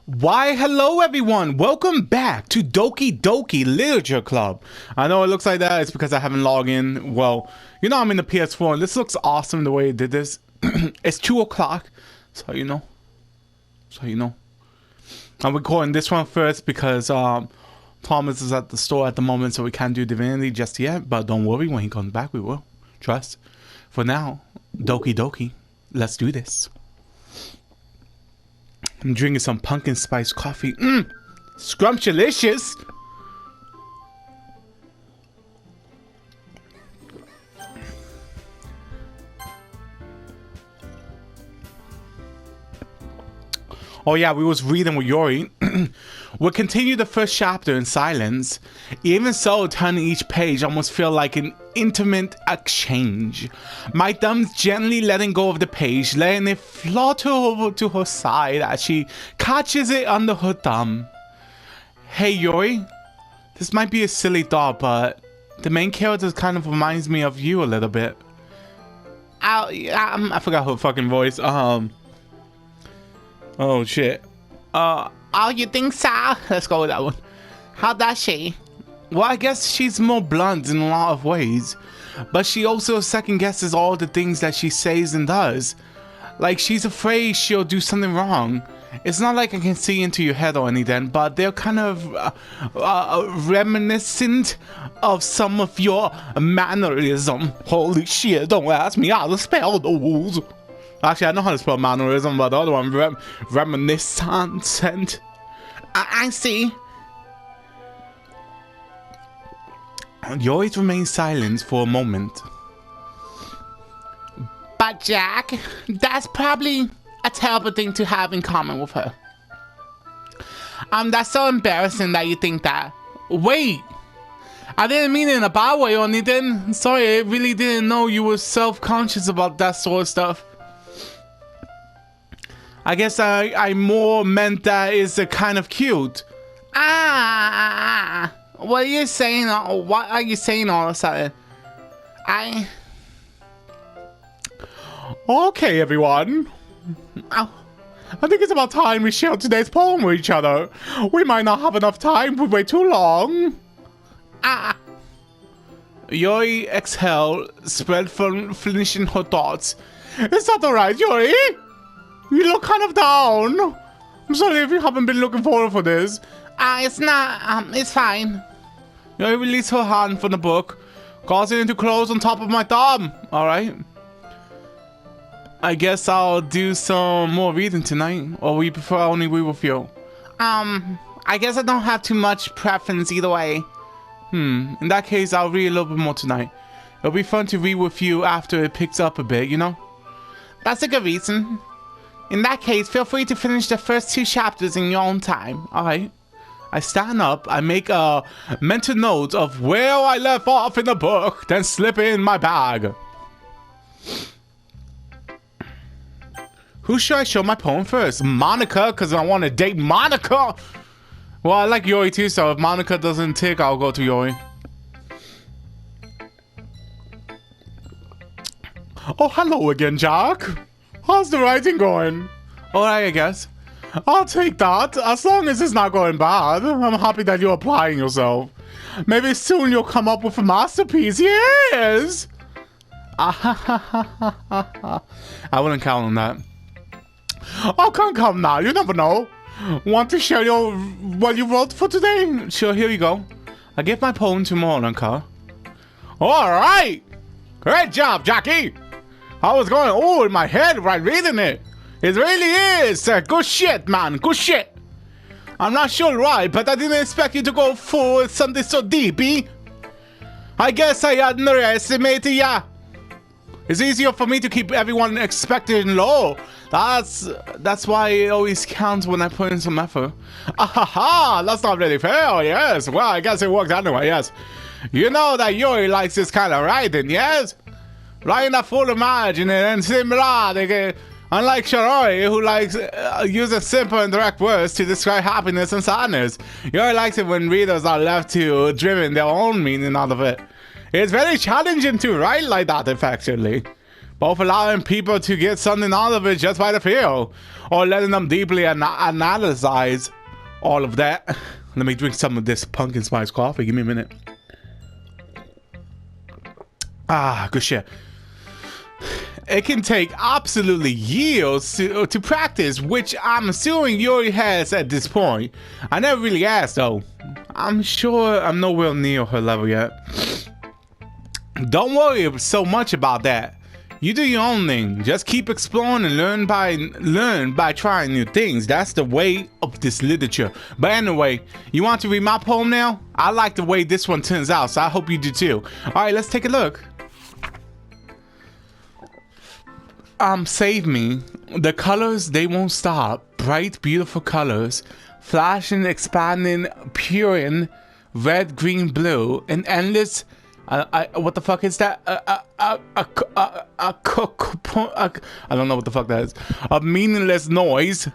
Why, hello everyone! Welcome back to Doki Literature Club. I know it looks like that. It's because I haven't logged in. Well, you know I'm in the PS4 and this looks awesome the way it did this. It's 2 o'clock, so you know. I'm recording this one first because Thomas is at the store at the moment, so we can't do Divinity just yet. But don't worry, when he comes back we will. Trust. For now, Doki, let's do this. I'm drinking some pumpkin spice coffee. Scrumptious. Oh yeah, we was reading with Yuri. We'll continue the first chapter in silence. Even so, turning each page almost feel like an intimate exchange. My thumbs gently letting go of the page, letting it flutter over to her side as she catches it under her thumb. Hey Yuri, this might be a silly thought, but the main character kind of reminds me of you a little bit. I forgot her fucking voice. Oh shit. Oh, you think so? Let's go with that one. How does she? Well, I guess she's more blunt in a lot of ways, but she also second guesses all the things that she says and does. Like she's afraid she'll do something wrong. It's not like I can see into your head or anything, but they're kind of reminiscent of some of your mannerism. Holy shit, don't ask me how to spell those. Actually, I know how to spell mannerism, but the other one, reminiscent. I see. You always remain silent for a moment. But Jack, that's probably a terrible thing to have in common with her. That's so embarrassing that you think that. Wait, I didn't mean it in a bad way or anything. Sorry, I really didn't know you were self-conscious about that sort of stuff. I guess I more meant that it's a kind of cute. What are you saying? What are you saying all of a sudden? Okay, everyone. I think it's about time we share today's poem with each other. We might not have enough time to wait too long. Yuri exhaled, spread from finishing her thoughts. Is that alright, Yuri? You look kind of down. I'm sorry if you haven't been looking forward for this. It's not, it's fine. Yuri released her hand from the book, causing it to close on top of my thumb. Alright. I guess I'll do some more reading tonight, or we prefer only read with you? I guess I don't have too much preference either way. In that case, I'll read a little bit more tonight. It'll be fun to read with you after it picks up a bit, you know? That's a good reason. In that case, feel free to finish the first 2 chapters in your own time, alright? I stand up, I make a mental note of where I left off in the book, then slip it in my bag. Who should I show my poem first? Monica, because I want to date Monica! Well, I like Yuri too, so if Monica doesn't tick, I'll go to Yuri. Oh, hello again, Jack. How's the writing going? Alright, I guess. I'll take that, as long as it's not going bad. I'm happy that you're applying yourself. Maybe soon you'll come up with a masterpiece. Yes! I wouldn't count on that. Oh, come now, you never know. Want to share what you wrote for today? Sure, here you go. I give my poem to Monica. Alright! Great job, Jackie! I was going, in my head right reading it. It really is. Good shit, man. Good shit. I'm not sure why, but I didn't expect you to go for something so deep, eh? I guess I underestimated ya. It's easier for me to keep everyone expecting low. That's why it always counts when I put in some effort. That's not really fair, yes. Well, I guess it worked anyway, yes. You know that Yuri likes this kind of writing, yes? Writing that full of margin and similar, unlike Shiroi, who likes using simple and direct words to describe happiness and sadness. Yuri likes it when readers are left to driven their own meaning out of it. It's very challenging to write like that, effectively. both allowing people to get something out of it just by the feel, or letting them deeply analyze all of that. Let me drink some of this pumpkin spice coffee. Give me a minute. Ah, good shit. It can take absolutely years to practice, which I'm assuming Yuri has at this point. I never really asked though. I'm sure I'm nowhere near her level yet. Don't worry so much about that. You do your own thing. Just keep exploring and learn by trying new things. That's the way of this literature. But anyway, you want to read my poem now? I like the way this one turns out, so I hope you do too. Alright, let's take a look. Save me. The colors, they won't stop. Bright, beautiful colors. Flashing, expanding, puring. Red, green, blue. An endless... what the fuck is that? I don't know what the fuck that is. A meaningless noise.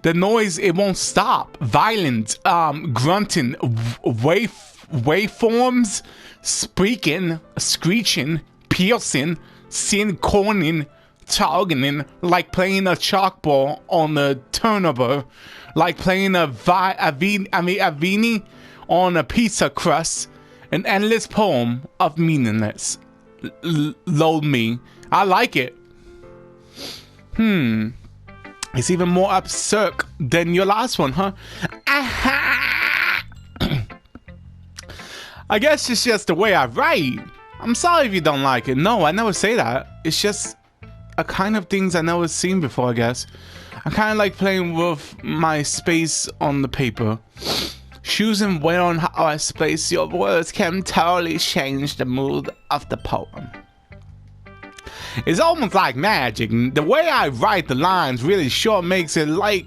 The noise, it won't stop. Violent, grunting, waveforms, speaking, screeching, piercing, corning, targeting, like playing a chalkball on a turnover, like playing a vini on a pizza crust. An endless poem of meaningless. Load me. I like it. It's even more absurd than your last one, huh? I guess it's just the way I write. I'm sorry if you don't like it. No, I never say that. It's just a kind of things I never seen before, I guess. I kind of like playing with my space on the paper. Choosing where on how I space your words can totally change the mood of the poem. It's almost like magic. The way I write the lines really sure makes it like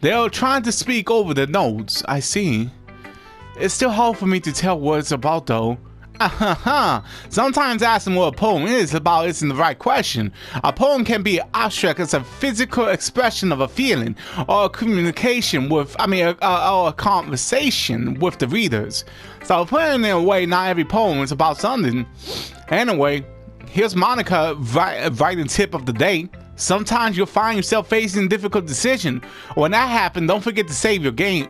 they're trying to speak over the notes. I see. It's still hard for me to tell what it's about though. Sometimes asking what a poem is about isn't the right question. A poem can be abstract as a physical expression of a feeling, or a communication with, or a conversation with the readers. So putting it away, not every poem is about something. Anyway, here's Monica writing tip of the day. Sometimes you'll find yourself facing a difficult decision. When that happens, don't forget to save your game.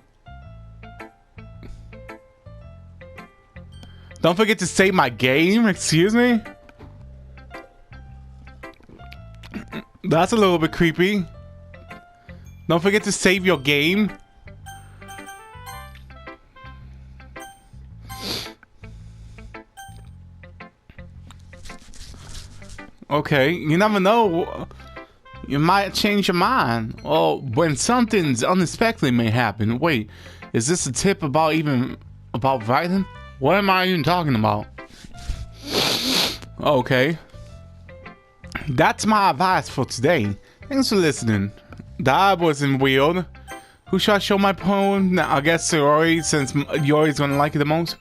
Don't forget to save my game, excuse me? That's a little bit creepy. Don't forget to save your game. Okay, you never know. You might change your mind. Or when something's unexpected may happen. Wait, is this a tip about writing? What am I even talking about? Okay. That's my advice for today. Thanks for listening. That wasn't weird. Who should I show my poem? Now, I guess Yuri, since Yuri's gonna like it the most.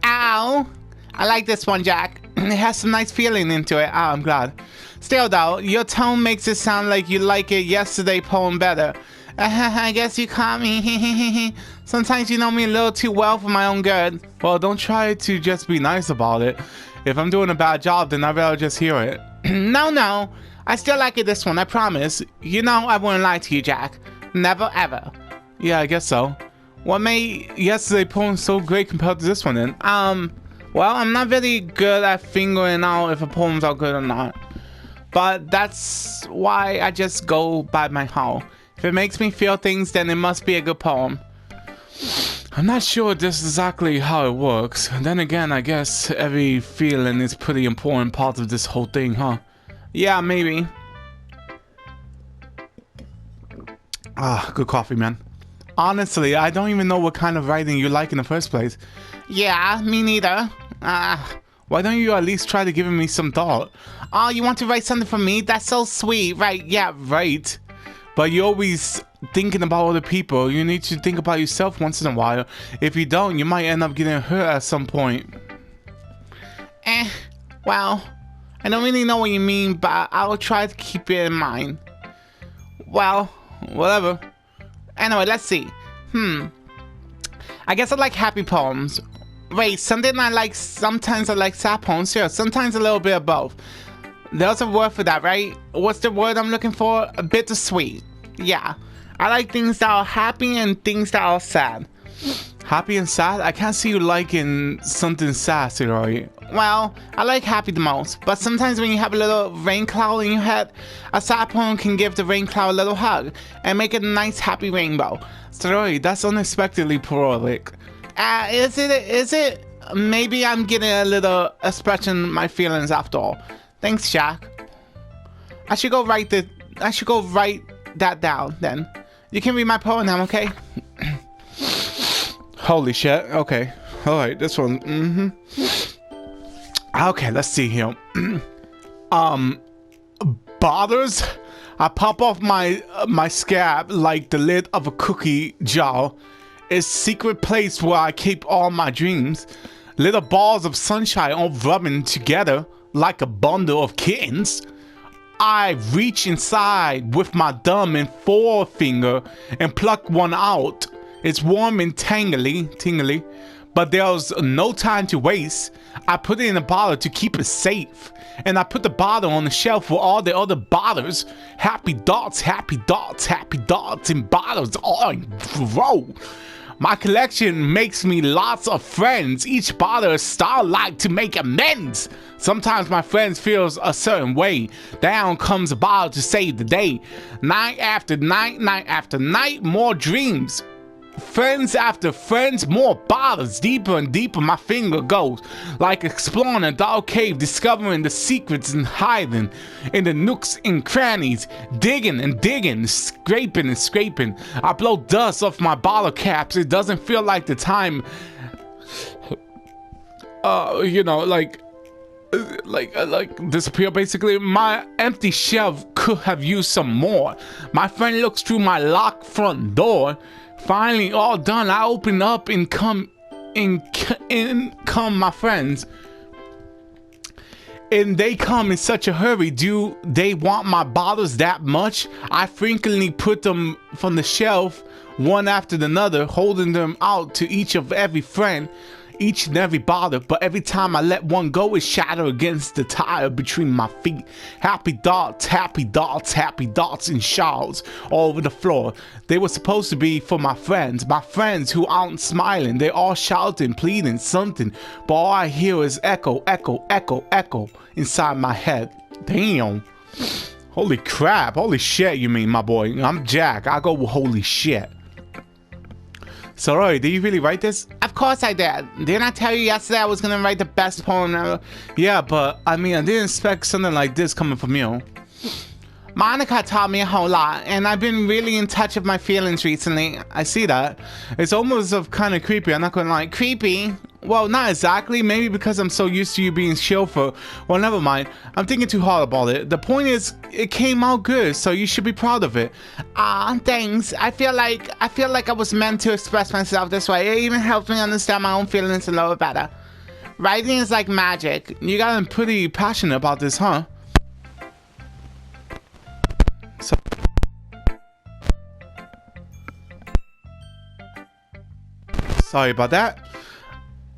Ow! I like this one, Jack. It has some nice feeling into it. I'm glad. Still though, your tone makes it sound like you like it yesterday poem better. I guess you caught me. Sometimes you know me a little too well for my own good. Well, don't try to just be nice about it. If I'm doing a bad job, then I'd rather just hear it. No. I still like it this one, I promise. You know I wouldn't lie to you, Jack. Never, ever. Yeah, I guess so. What made yesterday's poem so great compared to this one then? Well, I'm not very good at figuring out if a poem's all good or not. But that's why I just go by my heart. If it makes me feel things, then it must be a good poem. I'm not sure this is exactly how it works. Then again, I guess every feeling is pretty important part of this whole thing, huh? Yeah, maybe. Ah, good coffee, man. Honestly, I don't even know what kind of writing you like in the first place. Yeah, me neither. Why don't you at least try to give me some thought? Oh, you want to write something for me? That's so sweet, right? Yeah, right. But you're always thinking about other people. You need to think about yourself once in a while. If you don't, you might end up getting hurt at some point. Well, I don't really know what you mean, but I'll try to keep it in mind. Well, whatever. Anyway, let's see. I guess I like happy poems. Wait, something I like, sometimes I like sad poems, sure. Sometimes a little bit of both. There's a word for that, right? What's the word I'm looking for? Bittersweet. Yeah. I like things that are happy and things that are sad. Happy and sad? I can't see you liking something sad, Siroi. Well, I like happy the most, but sometimes when you have a little rain cloud in your head, a sad poem can give the rain cloud a little hug and make it a nice happy rainbow. Siroi, that's unexpectedly poetic. Is it? Maybe I'm getting a little expression my feelings after all. Thanks, Jack. I should go write that down then. You can read my poem now, okay? Holy shit. Okay. Alright, this one. Okay, let's see here. Bothers? I pop off my scab like the lid of a cookie jar. It's secret place where I keep all my dreams. Little balls of sunshine all rubbing together like a bundle of kittens. I reach inside with my thumb and forefinger and pluck one out. It's warm and tingly, but there's no time to waste. I put it in a bottle to keep it safe, and I put the bottle on the shelf with all the other bottles. Happy dots in bottles all in a row. My collection makes me lots of friends. Each bottle is starlight to make amends. Sometimes my friends feels a certain way. Down comes a bottle to save the day. Night after night, night after night, more dreams. Friends after friends, more bottles, deeper and deeper my finger goes, like exploring a dark cave, discovering the secrets and hiding in the nooks and crannies, digging and digging, scraping and scraping. I blow dust off my bottle caps. It doesn't feel like the time, like disappear basically. My empty shelf could have used some more. My friend looks through my locked front door. Finally, all done. I open up and come my friends. And they come in such a hurry. Do they want my bottles that much? I frequently put them from the shelf, one after another, holding them out to each and every friend, each and every bottle. But every time I let one go, it shatters against the tire between my feet. Happy dots in shells all over the floor. They were supposed to be for my friends who aren't smiling. They're all shouting, pleading something, but all I hear is echo inside my head. Damn. Holy crap. Holy shit, you mean, my boy. I'm Jack. I go with holy shit. Sorry, did you really write this? Of course I did. Didn't I tell you yesterday I was gonna write the best poem ever? Yeah, but I mean, I didn't expect something like this coming from you. Monica taught me a whole lot, and I've been really in touch with my feelings recently. I see that. It's almost kind of creepy. I'm not gonna lie. Creepy? Well, not exactly. Maybe because I'm so used to you being chauffeur. Well, never mind. I'm thinking too hard about it. The point is, it came out good, so you should be proud of it. Thanks. I feel like I was meant to express myself this way. It even helps me understand my own feelings a little better. Writing is like magic. You gotten pretty passionate about this, huh? So sorry about that.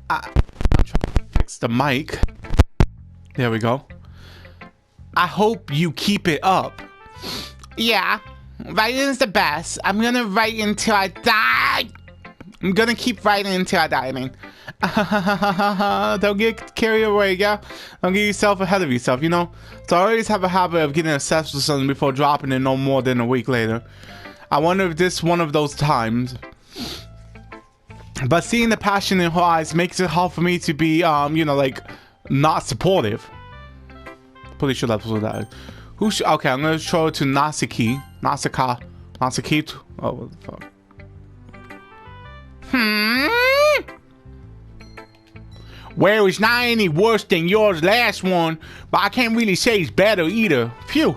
I'm trying to fix the mic. There we go. I hope you keep it up. Yeah, writing is the best. I'm gonna write until I die. I'm gonna keep writing until I die, I mean. Don't get carried away, yeah? Don't get yourself ahead of yourself, you know? So I always have a habit of getting obsessed with something before dropping it no more than a week later. I wonder if this is one of those times. But seeing the passion in her eyes makes it hard for me to be, like, not supportive. Pretty sure that's what that is. Okay, I'm gonna throw it to Nasaki. Oh, what the fuck? Well, it's not any worse than yours last one, but I can't really say it's better either. Phew.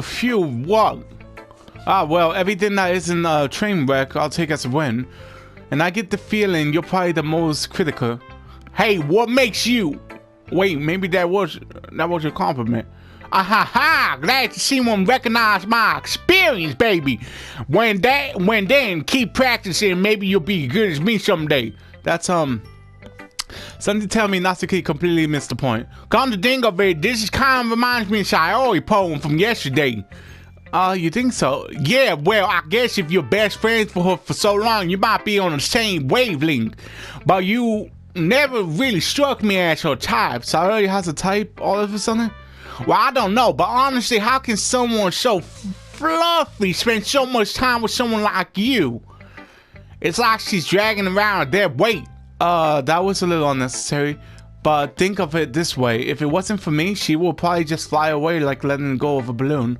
Phew, what? Well, everything that isn't a train wreck, I'll take as a win. And I get the feeling you're probably the most critical. Hey, what makes you? Wait, maybe that was a compliment. Ha! Glad to see one recognize my experience, baby. When then, keep practicing. Maybe you'll be as good as me someday. That's Something tell me Natsuki completely missed the point. Come to think of it, this kind of reminds me of Shiori poem from yesterday. You think so? Yeah, well, I guess if you're best friends for her for so long, you might be on the same wavelength. But you never really struck me as her type. Shiori has a type all of a sudden? Well, I don't know, but honestly, how can someone so fluffy spend so much time with someone like you? It's like she's dragging around a dead weight. That was a little unnecessary. But think of it this way. If it wasn't for me, she would probably just fly away like letting go of a balloon.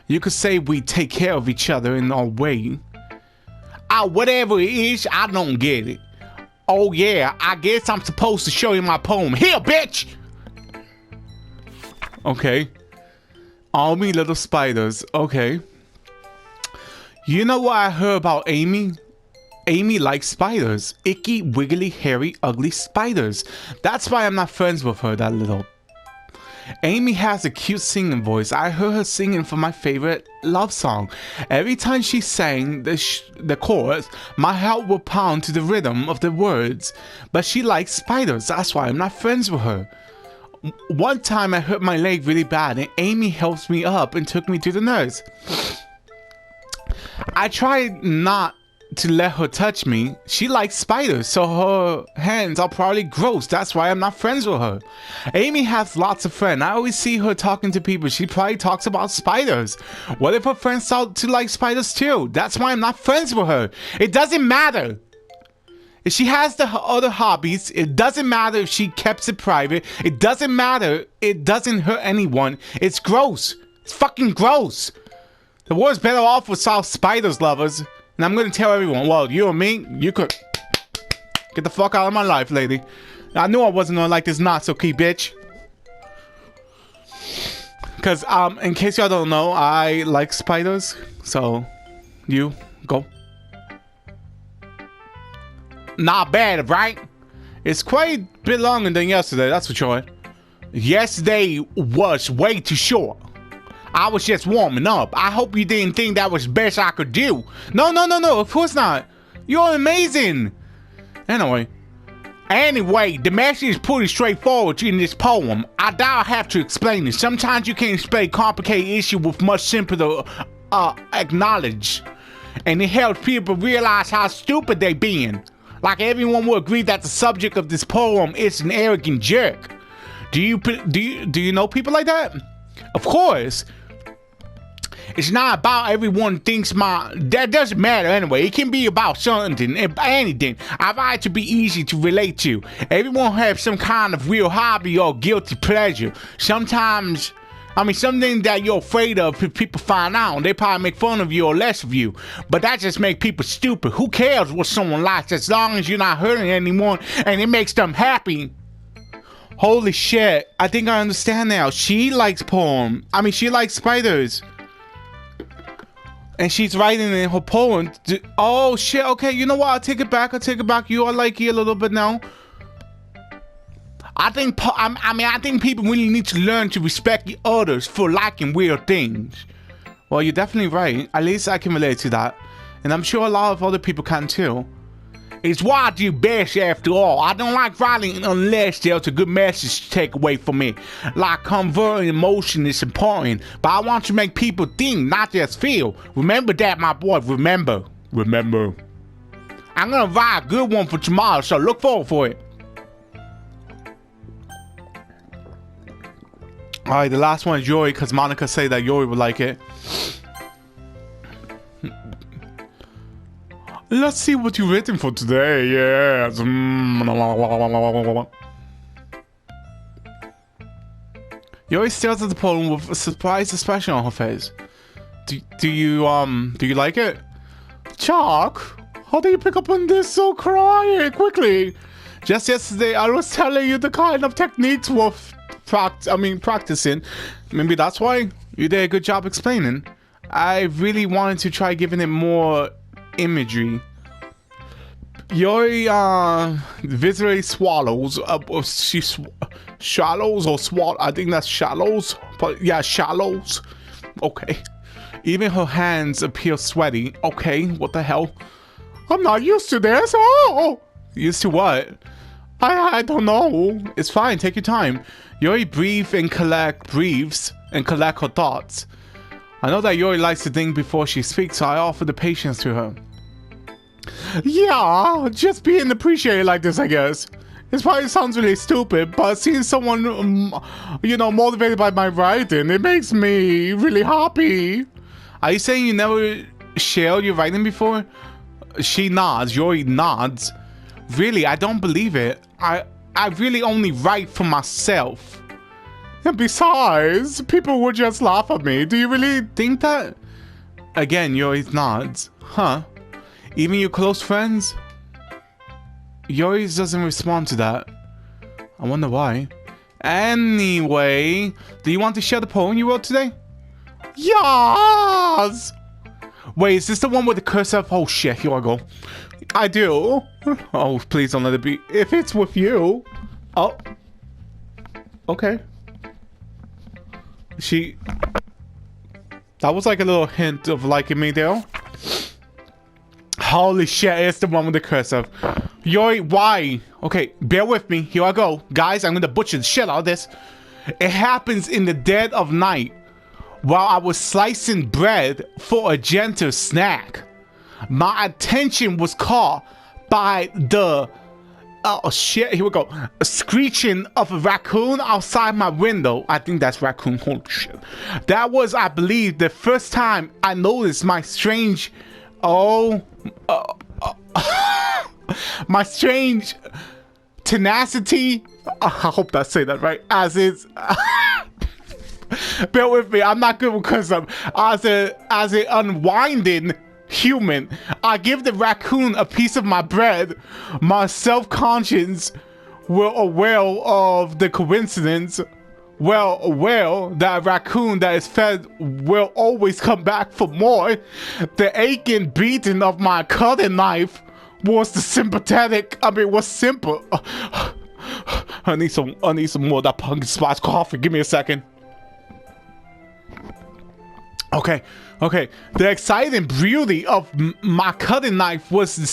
You could say we take care of each other in our way. Whatever it is, I don't get it. Oh yeah, I guess I'm supposed to show you my poem. Here, bitch! Okay. All me little spiders. Okay. You know what I heard about Amy? Amy likes spiders. Icky, wiggly, hairy, ugly spiders. That's why I'm not friends with her, that little... Amy has a cute singing voice. I heard her singing for my favorite love song. Every time she sang the chorus, my heart would pound to the rhythm of the words. But she likes spiders. That's why I'm not friends with her. One time I hurt my leg really bad and Amy helped me up and took me to the nurse. I tried not to let her touch me. She likes spiders, so her hands are probably gross. That's why I'm not friends with her. Amy has lots of friends. I always see her talking to people. She probably talks about spiders. What if her friends start to like spiders too? That's why I'm not friends with her. It doesn't matter. If she has the other hobbies, it doesn't matter if she keeps it private. It doesn't matter. It doesn't hurt anyone. It's gross. It's fucking gross. The world's better off without spiders, lovers. And I'm gonna tell everyone, well, you and me, you could get the fuck out of my life, lady. I knew I wasn't gonna like this Natsuki bitch. Cause in case y'all don't know, I like spiders. So you go. Not bad, right? It's quite a bit longer than yesterday, that's for sure. Yesterday was way too short. I was just warming up. I hope you didn't think that was the best I could do. No, of course not. You're amazing. Anyway, the message is pretty straightforward in this poem. I doubt I have to explain it. Sometimes you can explain complicated issues with much simpler acknowledge. And it helps people realize how stupid they being. Like everyone will agree that the subject of this poem is an arrogant jerk. Do you know people like that? Of course. It's not about everyone thinks that doesn't matter anyway. It can be about something, anything. I find it to be easy to relate to. Everyone has some kind of real hobby or guilty pleasure. Sometimes, something that you're afraid of if people find out. They probably make fun of you or less of you. But that just makes people stupid. Who cares what someone likes as long as you're not hurting anyone and it makes them happy? Holy shit. I think I understand now. She likes poem. She likes spiders. And she's writing in her poem. Oh shit, okay, you know what? I'll take it back. You are like you a little bit now. I think people really need to learn to respect the others for liking weird things. Well, you're definitely right. At least I can relate to that. And I'm sure a lot of other people can too. It's what I do best after all. I don't like writing unless there's a good message to take away from it. Like converting emotion is important, but I want to make people think, not just feel. Remember that, my boy. Remember. I'm gonna write a good one for tomorrow, so look forward for it. Alright, the last one is Yori, because Monica said that Yori would like it. Let's see what you've written for today. Yes. Yori stares at the poem with a surprised expression on her face. Do you like it? Chuck, how do you pick up on this so quickly? Just yesterday, I was telling you the kind of techniques we're practicing. Maybe that's why you did a good job explaining. I really wanted to try giving it more imagery. Yori visually swallows. She shallows or swallow. I think that's shallows. But yeah, shallows. Okay. Even her hands appear sweaty. Okay, what the hell? I'm not used to this. Oh, used to what? I don't know. It's fine. Take your time. Yuri breathes and collect her thoughts. I know that Yuri likes to think before she speaks, so I offer the patience to her. Yeah, just being appreciated like this, I guess. It probably sounds really stupid, but seeing someone, you know, motivated by my writing, it makes me really happy. Are you saying you never shared your writing before? She nods. Yuri nods. Really, I don't believe it. I really only write for myself. And besides, people would just laugh at me. Do you really think that? Again, Yuri nods. Huh? Even your close friends? Yuri doesn't respond to that. I wonder why. Anyway, do you want to share the poem you wrote today? Yes! Wait, is this the one with the cursor? Oh shit, here I go. I do. Oh, please don't let it be. If it's with you. Oh. Okay. That was like a little hint of liking me there. Holy shit, it's the one with the cursor. Yuri, why? Okay, bear with me. Here I go. Guys, I'm gonna butcher the shit out of this. It happens in the dead of night while I was slicing bread for a gentle snack. My attention was caught by the... oh shit, here we go. A screeching of a raccoon outside my window. I think that's raccoon. Holy shit. That was, I believe, the first time I noticed my strange... my strange tenacity. I hope I say that right. As is... bear with me, I'm not good with custom. As an unwinding human, I give the raccoon a piece of my bread. My self-conscious were aware of the coincidence. Well aware that a raccoon that is fed will always come back for more. The aching beating of my cutting knife was was simple. I need some more of that pumpkin spice coffee. Give me a second. Okay. The exciting beauty of my cutting knife was the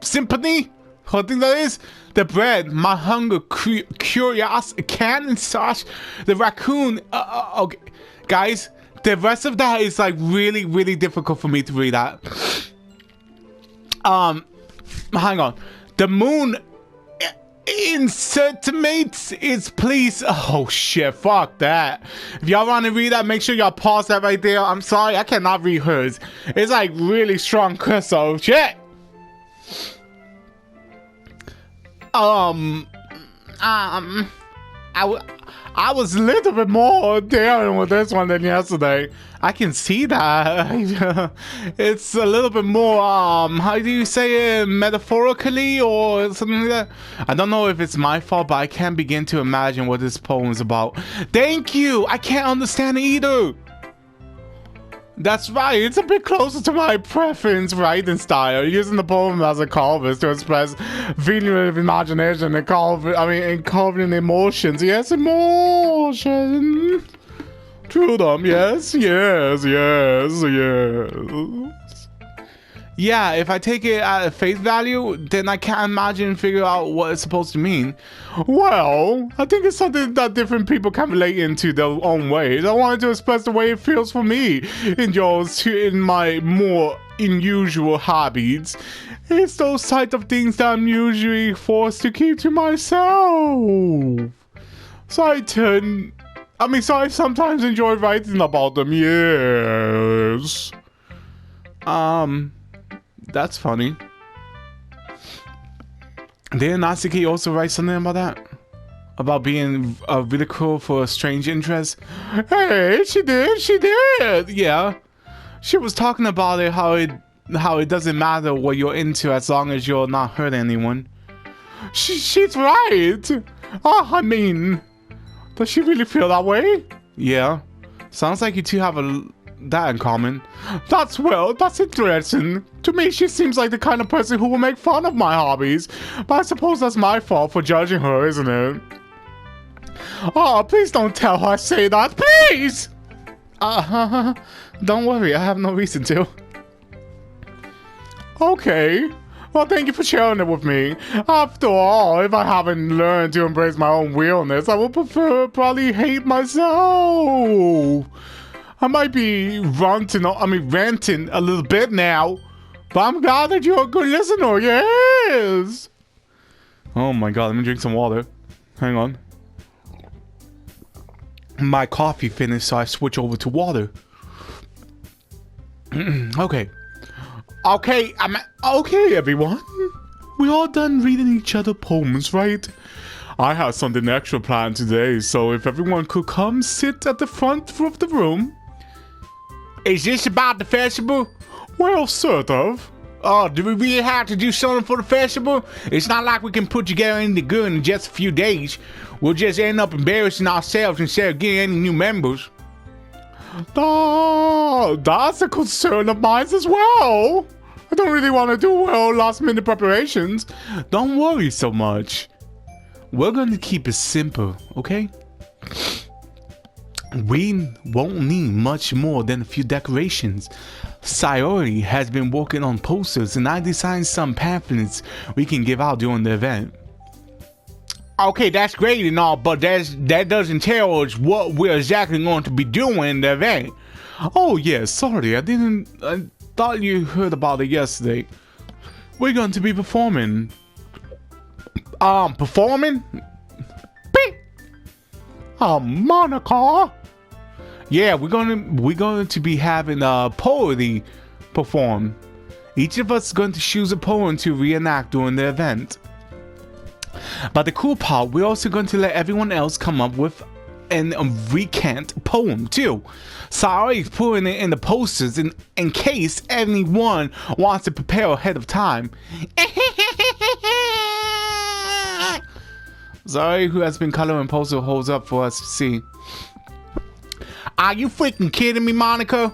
symphony. I think that is the bread, my hunger, curiosity, can and such. The raccoon. Okay, guys, the rest of that is like really, really difficult for me to read that. Hang on. The moon insertimates its please. Oh shit, fuck that. If y'all want to read that, make sure y'all pause that right there. I'm sorry, I cannot read hers. It's like really strong curse, so shit. I was a little bit more daring with this one than yesterday. I can see that. It's a little bit more, how do you say it, metaphorically or something like that? I don't know if it's my fault, but I can't begin to imagine what this poem is about. Thank you! I can't understand it either! That's right, it's a bit closer to my preference writing style, using the poem as a canvas to express feeling of imagination and carving emotions. Yes, emotion. True them, yes. Yeah, if I take it at face value, then I can't imagine figure out what it's supposed to mean. Well, I think it's something that different people can relate into their own ways. I wanted to express the way it feels for me in my more unusual hobbies. It's those types of things that I'm usually forced to keep to myself. So I sometimes enjoy writing about them, yes. That's funny. Didn't Natsuki also write something about that? About being ridiculed for a strange interest? Hey, she did! Yeah. She was talking about it, how it doesn't matter what you're into as long as you're not hurting anyone. She's right! I mean, does she really feel that way? Yeah. Sounds like you two have that in common. That's interesting. To me, she seems like the kind of person who will make fun of my hobbies. But I suppose that's my fault for judging her, isn't it? Oh, please don't tell her I say that, please! Don't worry, I have no reason to. Okay. Well, thank you for sharing it with me. After all, if I haven't learned to embrace my own realness, I would probably hate myself. I might be ranting a little bit now, but I'm glad that you're a good listener, yes! Oh my god, let me drink some water. Hang on. My coffee finished, so I switch over to water. Okay, everyone. We all done reading each other poems, right? I have something extra planned today, so if everyone could come sit at the front of the room. Is this about the festival? Well, sort of. Oh, do we really have to do something for the festival? It's not like we can put together anything good in just a few days. We'll just end up embarrassing ourselves instead of getting any new members. That's a concern of mine as well. I don't really want to do last-minute preparations. Don't worry so much. We're going to keep it simple, okay? We won't need much more than a few decorations. Sayori has been working on posters and I designed some pamphlets we can give out during the event. Okay, that's great and all, but that doesn't tell us what we're exactly going to be doing in the event. Oh yeah, sorry, I thought you heard about it yesterday. We're going to be performing. Performing? Monica? Yeah, we're going to be having a poetry perform. Each of us is going to choose a poem to reenact during the event. But the cool part, we're also going to let everyone else come up with a recant poem too. Sorry, putting it in the posters in case anyone wants to prepare ahead of time. Sorry, who has been coloring poster holds up for us to see. Are you freaking kidding me, Monica?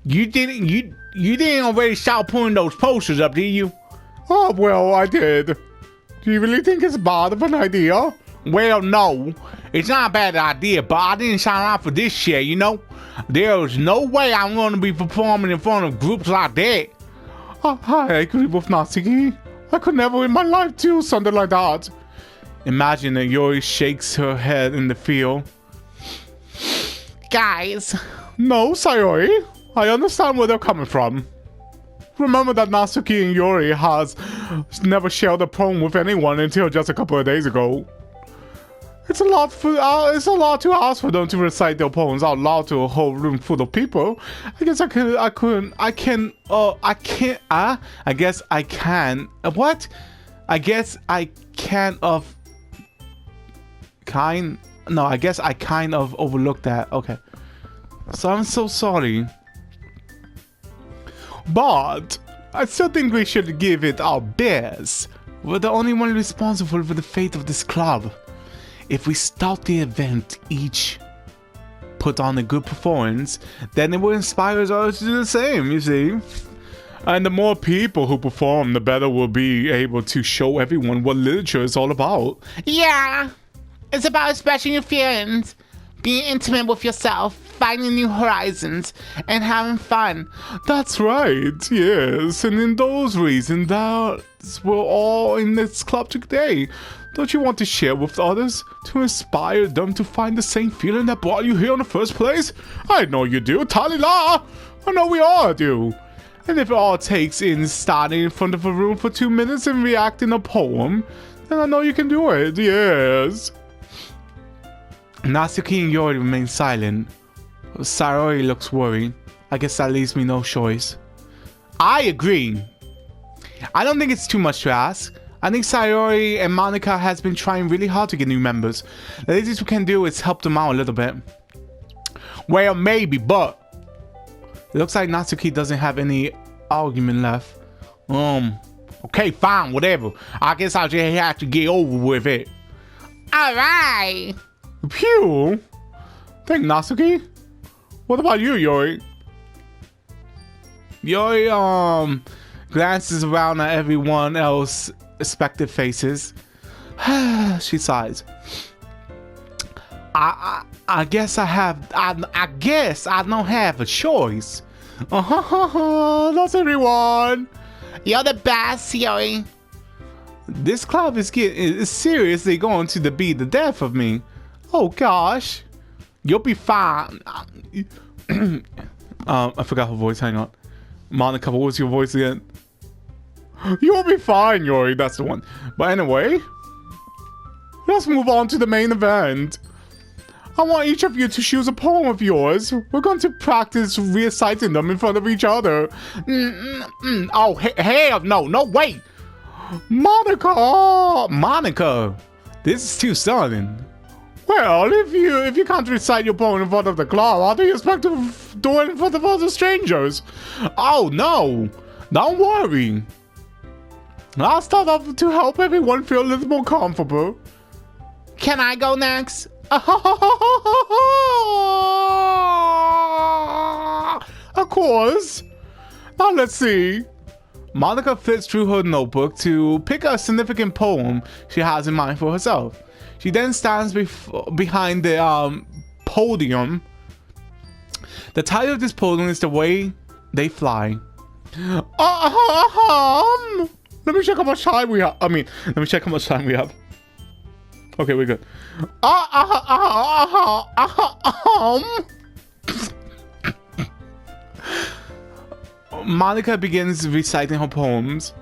You didn't already start putting those posters up, did you? Oh, well, I did. Do you really think it's bad of an idea? Well, no. It's not a bad idea, but I didn't sign up for this shit, you know? There's no way I'm going to be performing in front of groups like that. I agree with Natsuki. I could never in my life do something like that. Imagine that Yuri shakes her head in the field. Guys. No, Sayori. I understand where they're coming from. Remember that Natsuki and Yuri has never shared a poem with anyone until just a couple of days ago. It's a lot to ask for them to recite their poems out loud to a whole room full of people. I guess I can. What? I guess I can of. No, I guess I kind of overlooked that. Okay. So I'm so sorry. But I still think we should give it our best. We're the only one responsible for the fate of this club. If we start the event each put on a good performance, then it will inspire us to do the same, you see. And the more people who perform, the better we'll be able to show everyone what literature is all about. Yeah. It's about expressing your feelings, being intimate with yourself, finding new horizons, and having fun. That's right, yes. And in those reasons, we're all in this club today. Don't you want to share with others, to inspire them to find the same feeling that brought you here in the first place? I know you do, Talila! I know we all do. And if it all takes is standing in front of a room for 2 minutes and reacting a poem, then I know you can do it, yes. Natsuki and Yori remain silent. Sayori looks worried. I guess that leaves me no choice. I agree. I don't think it's too much to ask. I think Sayori and Monica has been trying really hard to get new members. The least we can do is help them out a little bit. Well, maybe, but it looks like Natsuki doesn't have any argument left. Okay, fine, whatever. I guess I'll just have to get over with it. Alright. Phew! Thank Natsuki. What about you, Yori? Yori, glances around at everyone else's expected faces. She sighs. I guess I guess I don't have a choice. That's everyone. You're the best, Yuri. This club is seriously going to be the death of me. Oh gosh. You'll be fine. I forgot her voice. Hang on. Monica, what was your voice again? You'll be fine, Yuri. That's the one. But anyway, let's move on to the main event. I want each of you to choose a poem of yours. We're going to practice reciting them in front of each other. Oh, hell no, wait. Monica, this is too sudden. Well, if you can't recite your poem in front of the club, how do you expect to do it in front of other strangers? Oh no, don't worry. I'll start off to help everyone feel a little more comfortable. Can I go next? Of course. Now let's see. Monica flips through her notebook to pick a significant poem she has in mind for herself. She then stands behind the podium. The title of this poem is The Way They Fly. Let me check how much time we have. Let me check how much time we have. Okay, we're good. Monica begins reciting her poems.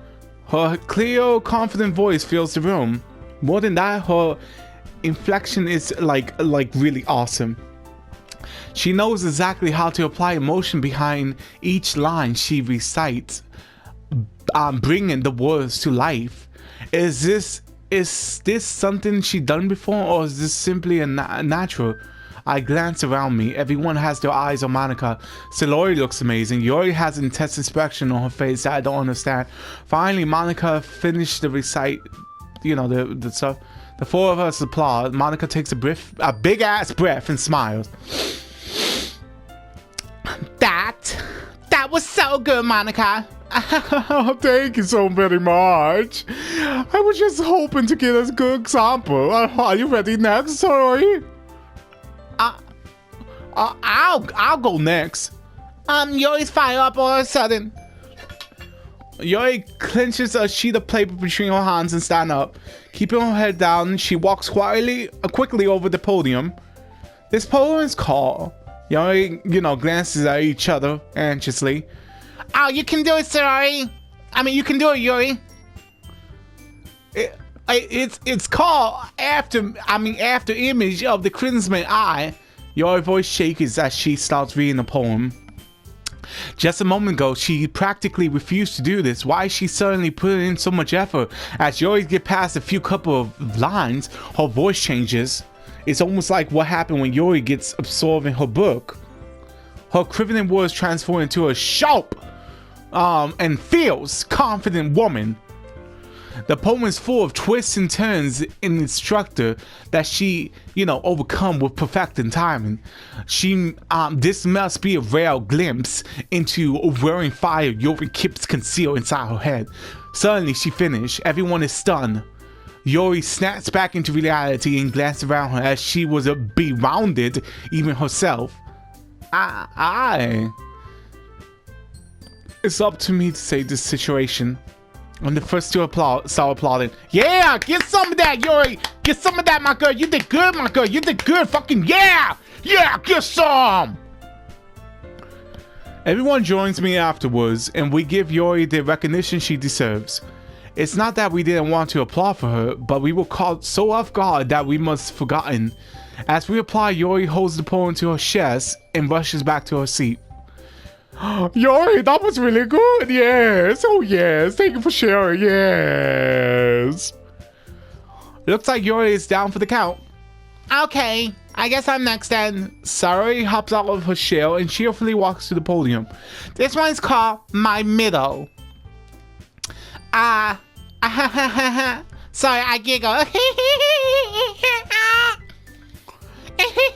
Her clear, confident voice fills the room. More than that, her inflection is like really awesome. She knows exactly how to apply emotion behind each line she recites, bringing the words to life. Is this something she done before, or is this simply a natural? I glance around me. Everyone has their eyes on Monica. Salori looks amazing. Yuri has intense expression on her face that I don't understand. Finally, Monica finished the recite. The stuff. The four of us applaud. Monica takes a big ass breath and smiles. That was so good, Monica. Thank you so very much. I was just hoping to get a good example. Are you ready next, sorry? I'll go next. Yuri's fire up all of a sudden. Yuri clenches a sheet of paper between her hands and stands up. Keeping her head down, she walks quickly over the podium. This poem is called. Yuri, glances at each other anxiously. Oh, you can do it, Sorry. You can do it, Yuri. It's called after image of the crimson eye. Your voice shakes as she starts reading the poem. Just a moment ago, she practically refused to do this. Why is she suddenly putting in so much effort? As Yuri gets past a few couple of lines, her voice changes. It's almost like what happened when Yuri gets absorbed in her book. Her quivering words transform into a sharp and fierce, confident woman. The poem is full of twists and turns in its structure that she, overcome with perfect timing. This must be a rare glimpse into a whirring fire Yuri keeps concealed inside her head. Suddenly, she finished. Everyone is stunned. Yuri snaps back into reality and glances around her as she was bewildered, even herself. It's up to me to save this situation. I'm the first to start applauding. Yeah, get some of that, Yuri. Get some of that, my girl. You did good, my girl. You did good. Fucking yeah. Yeah, get some. Everyone joins me afterwards, and we give Yuri the recognition she deserves. It's not that we didn't want to applaud for her, but we were caught so off guard that we must have forgotten. As we apply, Yuri holds the poem to her chest and rushes back to her seat. Yuri, that was really good. Yes. Oh, yes. Thank you for sharing. Yes. Looks like Yuri is down for the count. Okay. I guess I'm next then. Sarori hops out of her shell and cheerfully walks to the podium. This one's called My Middle. Sorry, I giggle.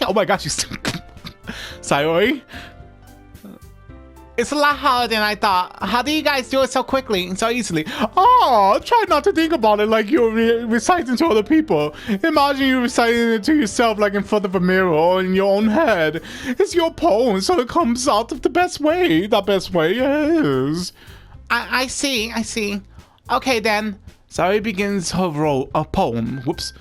Oh my gosh, you Sayori? It's a lot harder than I thought. How do you guys do it so quickly and so easily? Oh, try not to think about it like you're reciting to other people. Imagine you reciting it to yourself like in front of a mirror or in your own head. It's your poem, so it comes out of the best way. The best way is... I see. Okay then. Sayori begins her poem. Whoops.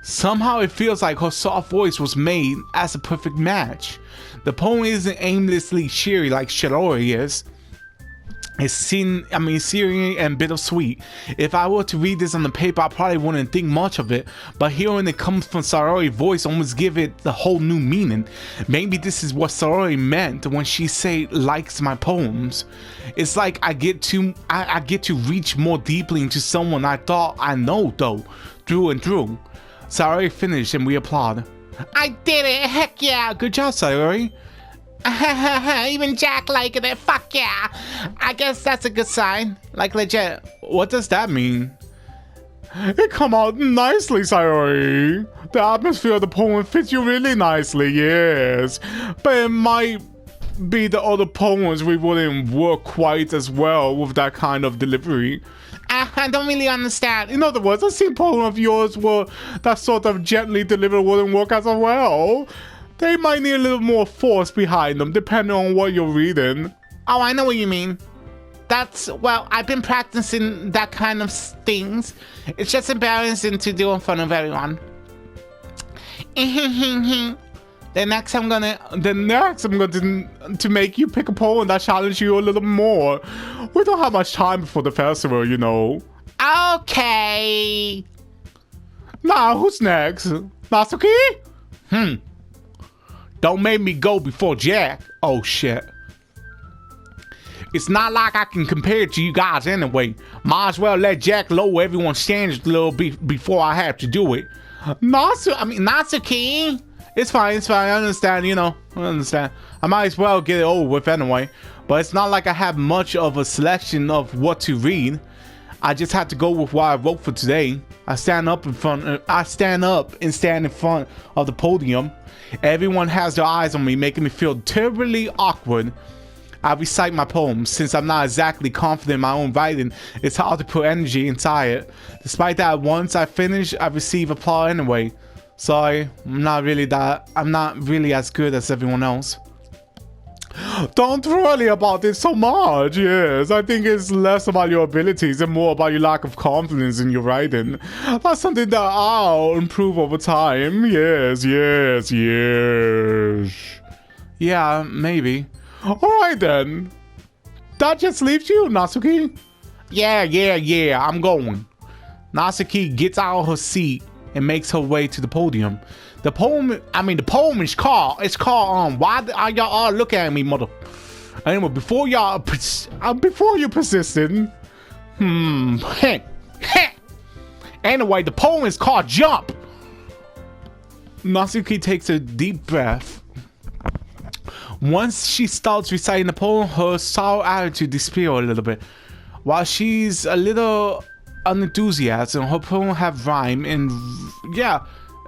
Somehow it feels like her soft voice was made as a perfect match. The poem isn't aimlessly cheery like Shiroi is. It's serene and bittersweet. If I were to read this on the paper, I probably wouldn't think much of it, but hearing it comes from Sayori's voice almost give it the whole new meaning. Maybe this is what Sayori meant when she say likes my poems. It's like I get to reach more deeply into someone I thought I know though, through and through. Sayori finished and we applaud. I did it! Heck yeah! Good job, Sayori. Even Jack liked it. Fuck yeah! I guess that's a good sign. Like legit. What does that mean? It come out nicely, Sayori. The atmosphere of the poem fits you really nicely, yes. But it might be the other poems we wouldn't work quite as well with that kind of delivery. I don't really understand. In other words, I've seen poems of yours where that sort of gently delivered wouldn't work as well. They might need a little more force behind them, depending on what you're reading. Oh, I know what you mean. Well, I've been practicing that kind of things. It's just embarrassing to do in front of everyone. Next I'm going to make you pick a poem that challenges you a little more. We don't have much time before the festival, you know. Okay. Now, who's next? Natsuki? Don't make me go before Jack. Oh, shit. It's not like I can compare it to you guys anyway. Might as well let Jack lower everyone's standards a little bit before I have to do it. Natsuki. It's fine. I understand, I understand. I might as well get it over with anyway. But it's not like I have much of a selection of what to read. I just had to go with what I wrote for today. I stand up and stand in front of the podium. Everyone has their eyes on me, making me feel terribly awkward. I recite my poems. Since I'm not exactly confident in my own writing, it's hard to put energy inside it. Despite that, once I finish, I receive applause anyway. Sorry, I'm not really as good as everyone else. Don't worry about it so much, yes. I think it's less about your abilities and more about your lack of confidence in your writing. That's something that I'll improve over time. Yes. Yeah, maybe. Alright then. That just leaves you, Natsuki. Yeah, I'm going. Natsuki gets out of her seat and makes her way to the podium. The poem is called, why are y'all all looking at me, mother? Anyway, before you persisted, anyway, the poem is called Jump. Natsuki takes a deep breath. Once she starts reciting the poem, her sour attitude disappears a little bit. While she's a little unenthusiastic, her poem have rhyme and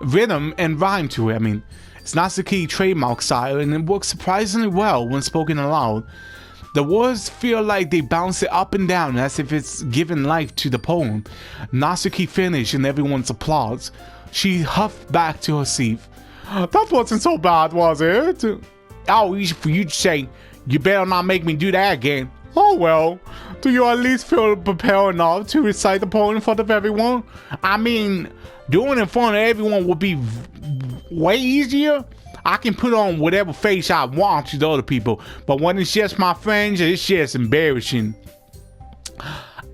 rhythm and rhyme to it. It's Natsuki trademark style and it works surprisingly well when spoken aloud. The words feel like they bounce it up and down as if it's giving life to the poem. Natsuki finished and everyone's applause. She huffed back to her seat. That wasn't so bad, was it? Oh, easy for you to say. You better not make me do that again. Oh well, do you at least feel prepared enough to recite the poem in front of everyone? Doing it in front of everyone would be way easier. I can put on whatever face I want to the other people, but when it's just my friends, it's just embarrassing.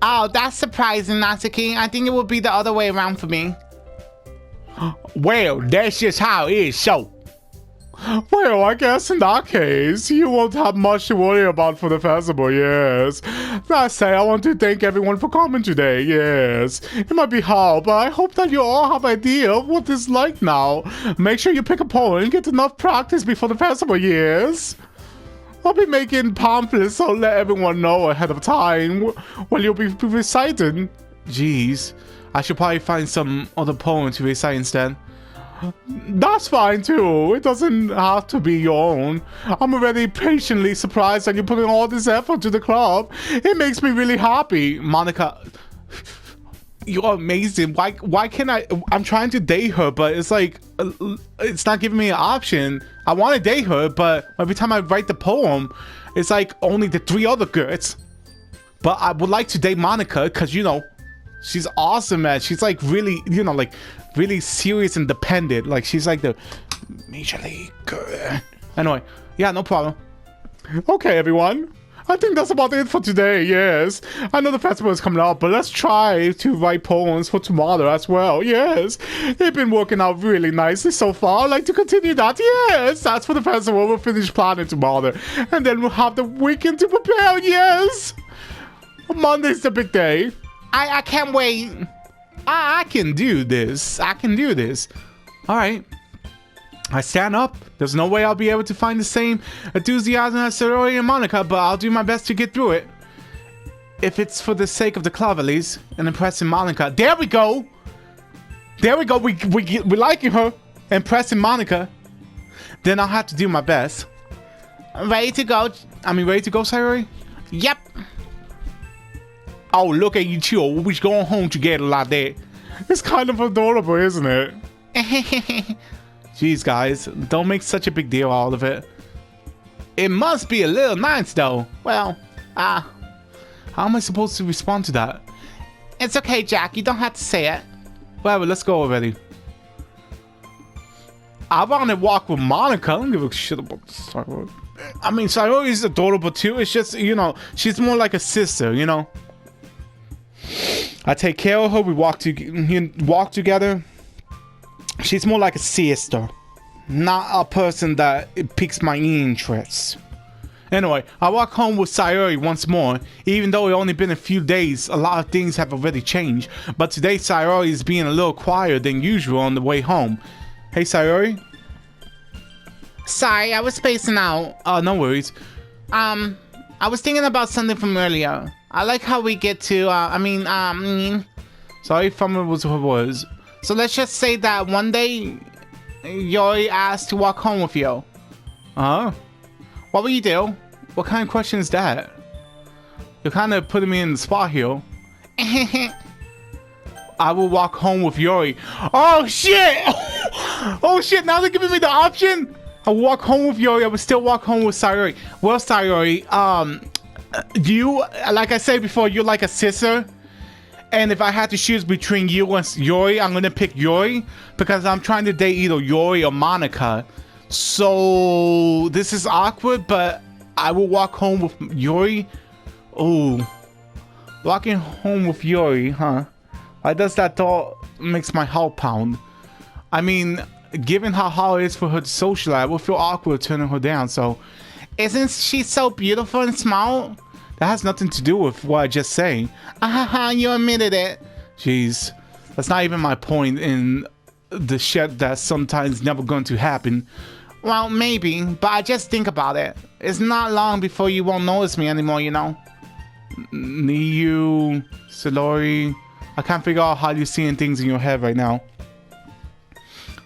Oh, that's surprising, Natsuki. I think it would be the other way around for me. Well, that's just how it is, so. Well, I guess in that case, you won't have much to worry about for the festival, yes. That said, I want to thank everyone for coming today, yes. It might be hard, but I hope that you all have an idea of what it's like now. Make sure you pick a poem and get enough practice before the festival, yes. I'll be making pamphlets, so let everyone know ahead of time when you'll be reciting. Jeez, I should probably find some other poem to recite instead. That's fine too. It doesn't have to be your own. I'm already patiently surprised that you're putting all this effort to the club. It makes me really happy. Monica, you're amazing. Why can't I'm trying to date her, but it's like, it's not giving me an option. I want to date her, but every time I write the poem, it's like only the 3 other girls. but I would like to date Monica because, you know, she's awesome, man. She's like really, you know, like really serious and dependent. Like she's like the major league. Anyway, yeah, no problem. Okay, everyone. I think that's about it for today, yes. I know the festival is coming up, but let's try to write poems for tomorrow as well, yes. They've been working out really nicely so far. I'd like to continue that, yes. That's for the festival. We'll finish planning tomorrow. And then we'll have the weekend to prepare, yes. Monday's the big day. I can't wait. I can do this. I can do this. All right. I stand up. There's no way I'll be able to find the same enthusiasm as Sayori and Monica, but I'll do my best to get through it. If it's for the sake of the club, at least, and impressing Monica. There we go! There we go. We liking her. Impressing Monica. Then I'll have to do my best. Ready to go? Ready to go, Sayori? Yep. Oh, look at you two. We're going home together like that. It's kind of adorable, isn't it? Jeez, guys, don't make such a big deal out of it. It must be a little nice, though. Well, how am I supposed to respond to that? It's okay, Jack. You don't have to say it. Whatever, let's go already. I want to walk with Monica. I don't give a shit about Sayori. Sayori is adorable, too. It's just, you know, she's more like a sister, you know? I take care of her. We walk together. She's more like a sister, not a person that piques my interest. Anyway, I walk home with Sayori once more. Even though it only been a few days, a lot of things have already changed. But today, Sayori is being a little quieter than usual on the way home. Hey, Sayori? Sorry, I was spacing out. Oh, no worries. I was thinking about something from earlier. I like how we get to, Sorry, from was what was. So let's just say that one day, Yori asked to walk home with you. What will you do? What kind of question is that? You're kind of putting me in the spot here. I will walk home with Yori. Oh, shit! Oh, shit, now they're giving me the option? I will walk home with Yori. I will still walk home with Sayori. Well, Sayori, you, like I said before, you're like a sister. And if I had to choose between you and Yori, I'm gonna pick Yori because I'm trying to date either Yori or Monica. So this is awkward, but I will walk home with Yori. Oh, walking home with Yori, huh? Why does that thought makes my heart pound? Given how hard it is for her to socialize, I would feel awkward turning her down. So, isn't she so beautiful and smart? That has nothing to do with what I just saying. You admitted it. Jeez, that's not even my point in the shit that's sometimes never going to happen. Well, maybe, but I just think about it. It's not long before you won't notice me anymore, you know? Niyu, Sayori, I can't figure out how you're seeing things in your head right now.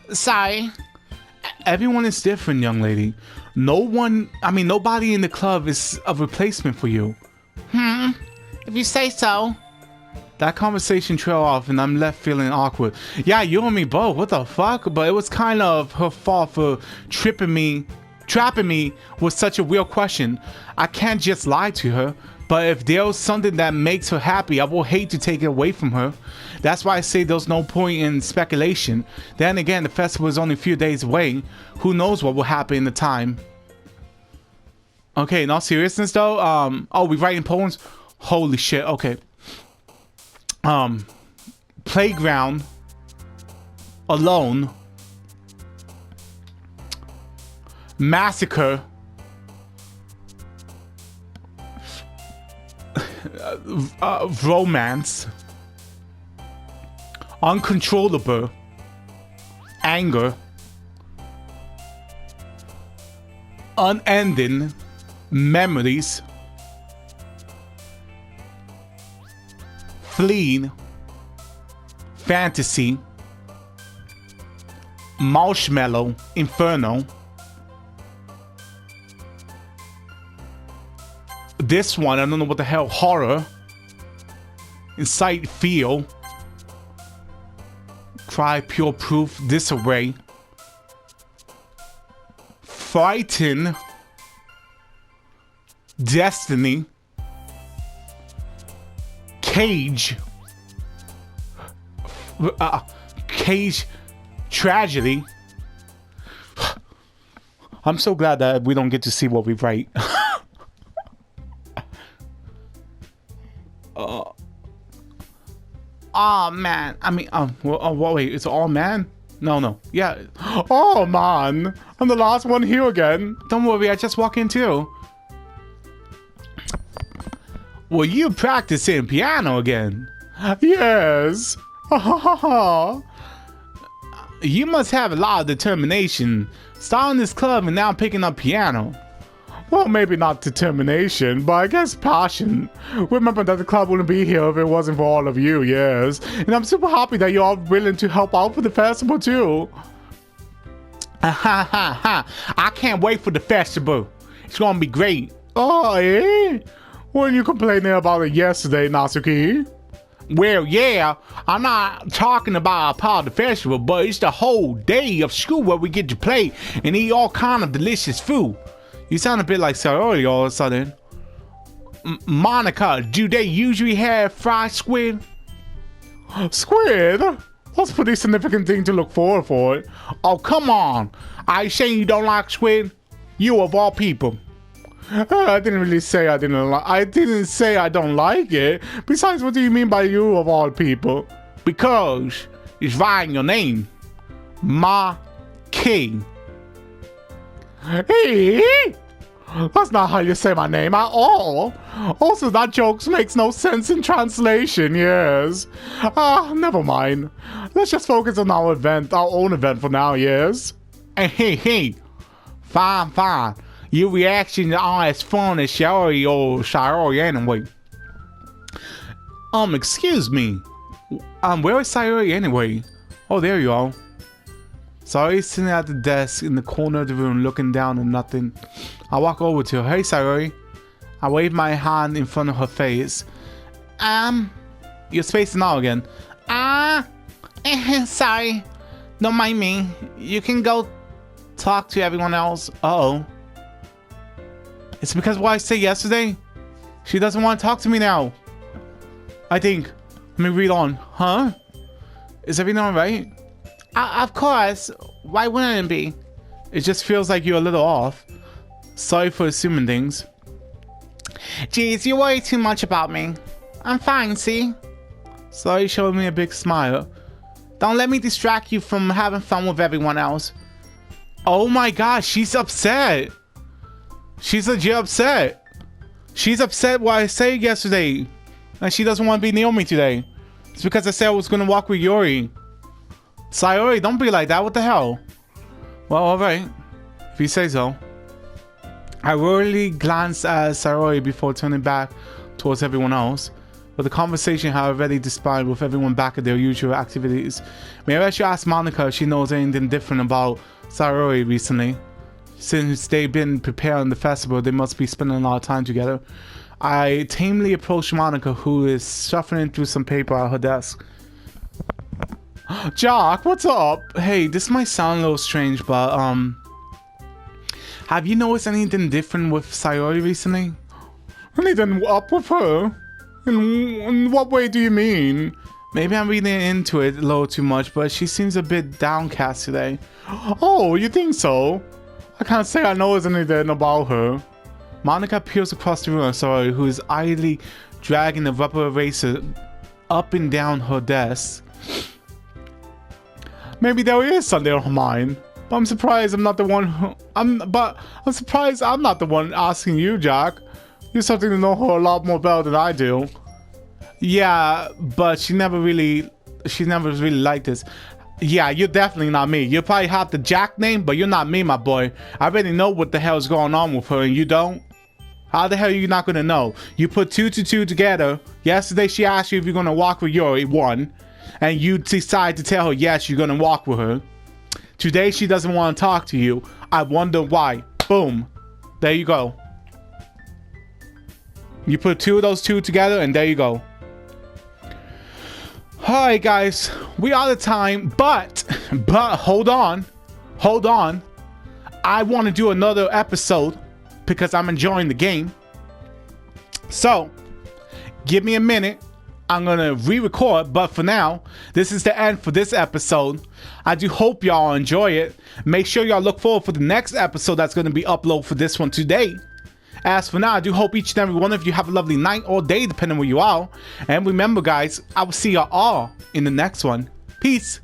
Sorry. Everyone is different, young lady. Nobody in the club is a replacement for you. If you say so. That conversation trailed off and I'm left feeling awkward. Yeah, you and me both. What the fuck? But it was kind of her fault for trapping me with such a real question. I can't just lie to her. But if there's something that makes her happy, I will hate to take it away from her. That's why I say there's no point in speculation. Then again, the festival is only a few days away. Who knows what will happen in the time? Okay, in all seriousness though, we writing poems? Holy shit, okay. Playground. Alone. Massacre. Romance. Uncontrollable. Anger. Unending. Memories. Fleeing. Fantasy. Marshmallow. Inferno. This one, I don't know what the hell. Horror. Incite feel. Cry pure proof. Disarray. Frighten. Destiny. cage tragedy. I'm so glad that we don't get to see what we write. Oh man, I mean, wait, it's all man? No, yeah. Oh man, I'm the last one here again. Don't worry, I just walk in too. Well, you practicing piano again? Yes. You must have a lot of determination, starting this club and now picking up piano. Well, maybe not determination, but I guess passion. Remember that the club wouldn't be here if it wasn't for all of you, yes. And I'm super happy that you're all willing to help out for the festival too. I can't wait for the festival. It's gonna be great. Oh, eh? Weren't you complaining about it yesterday, Natsuki? Well, yeah, I'm not talking about a part of the festival, but it's the whole day of school where we get to play and eat all kind of delicious food. You sound a bit like Sayori all of a sudden. Monica, do they usually have fried squid? Squid? That's a pretty significant thing to look forward for. Oh, come on. Are you saying you don't like squid? You of all people. I didn't really say I didn't like. I didn't say I don't like it. Besides, what do you mean by you of all people? Because it's right in your name. Ma King. Hey, that's not how you say my name at all. Also, that joke makes no sense in translation. Yes. Never mind. Let's just focus on our own event for now. Yes. Hey. Fine. Your reactions aren't as fun as Sayori anyway. Excuse me. Where is Sayori anyway? Oh, there you are. Sayori's sitting at the desk in the corner of the room looking down at nothing. I walk over to her. Hey, Sayori. I wave my hand in front of her face. You're spacing out again. Sorry. Don't mind me. You can go talk to everyone else. Uh-oh. It's because of what I said yesterday? She doesn't want to talk to me now. I think. Let me read on. Huh? Is everything alright? Of course. Why wouldn't it be? It just feels like you're a little off. Sorry for assuming things. Jeez, you worry too much about me. I'm fine, see? Sorry showed me a big smile. Don't let me distract you from having fun with everyone else. Oh my gosh, she's upset. She's legit upset. She's upset what I said yesterday. And she doesn't want to be near me today. It's because I said I was going to walk with Yuri. Sayori, don't be like that. What the hell? Well, alright. If you say so. I rarely glanced at Sayori before turning back towards everyone else. But the conversation had already dispelled with everyone back at their usual activities. Maybe I should ask Monica if she knows anything different about Sayori recently. Since they've been preparing the festival, they must be spending a lot of time together. I tamely approached Monica, who is shuffling through some paper at her desk. Jack, what's up? Hey, this might sound a little strange, but have you noticed anything different with Sayori recently? Anything up with her? In what way do you mean? Maybe I'm reading into it a little too much, but she seems a bit downcast today. Oh, you think so? I can't say I know anything about her. Monica peers across the room at Sayori, who is idly dragging the rubber eraser up and down her desk. Maybe there is something on her mind, but I'm surprised I'm not the one. I'm surprised I'm not the one asking you, Jack. You're starting to know her a lot more better than I do. Yeah, but she never really liked this. Yeah, you're definitely not me. You probably have the Jack name, but you're not me, my boy. I already know what the hell is going on with her, and you don't? How the hell are you not gonna know? You put 2 to 2 together. Yesterday she asked you if you're gonna walk with Yuri, 1. And you decide to tell her yes, you're gonna walk with her. Today she doesn't want to talk to you. I wonder why. Boom. There you go. You put 2 of those 2 together, and there you go. Alright guys, we are out of time, but hold on. I want to do another episode because I'm enjoying the game. So, give me a minute. I'm gonna re-record, but for now, this is the end for this episode. I do hope y'all enjoy it. Make sure y'all look forward for the next episode that's gonna be uploaded for this one today. As for now, I do hope each and every one of you have a lovely night or day, depending where you are. And remember, guys, I will see y'all all in the next one. Peace.